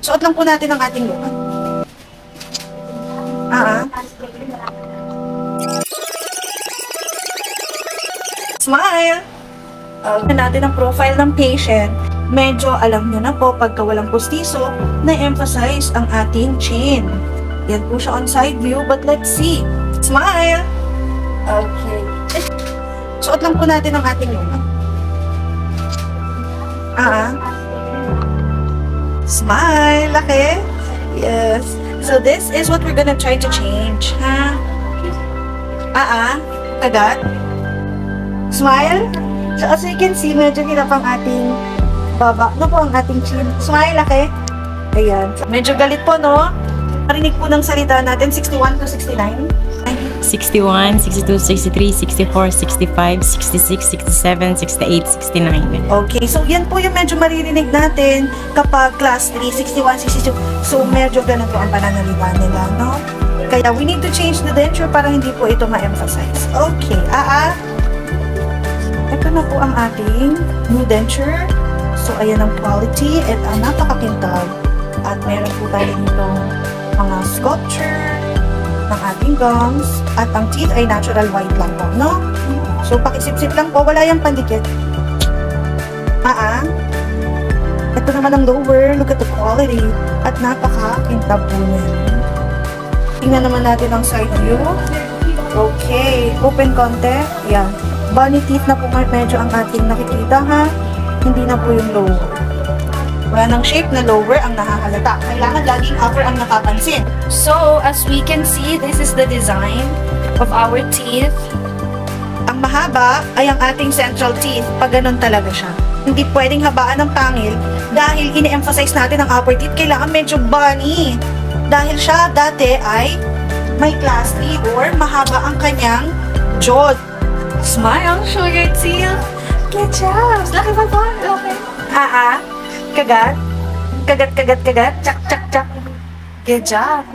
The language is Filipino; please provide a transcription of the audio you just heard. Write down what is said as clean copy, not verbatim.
Suot lang po natin ang ating look. Smile! Natin ang profile ng patient. Medyo alam nyo na po, pagka walang postiso, na-emphasize ang ating chin. Yan po siya on side view, but let's see. Smile! Okay. Suot lang po natin ang ating look. Smile! Laki? Yes. So this is what we're gonna try to change. Ha? Agad? Smile? So as you can see, medyo hirap ang ating baba. Ano po ang ating chin? Smile, laki? Ayan. So, medyo galit po, no? Marinig po ng salita natin, 61 to 69. 61, 62, 63, 64, 65, 66, 67, 68, 69. Okay, so yan po yung medyo maririnig natin kapag class 3, 61, 62. So medyo ganun po ang pananalitan nila, no? Kaya we need to change the denture para hindi po ito ma-emphasize. Okay, ito na po ang ating new denture. So ayan ang quality at ang napakakintab. At meron po tayo ditong mga sculpture ng ating gums, at ang teeth ay natural white lang po, no? So, pakisip-sip lang po, wala yung pandikit. Ito naman ang lower, look at the quality, at napaka-kintab po niya. Tingnan naman natin ang side view. Okay, open konti. Yan. Bunny teeth na po medyo ang ating nakikita, ha? Hindi na po yung lower. Wala nang shape na lower ang nakahalata. Kailangan laging upper ang napapansin. So, as we can see, this is the design of our teeth. Ang mahaba ay ang ating central teeth. Pag ganun talaga siya. Hindi pwedeng habaan ng pangil dahil ini-emphasize natin ang upper teeth. Kailangan medyo bunny. Dahil siya dati ay may class 3 or mahaba ang kanyang jaw. Smile, show your teeth. Good job. Laki pa ba? Okay. Kagat. Kagat. Chak, chak, chak. Good job.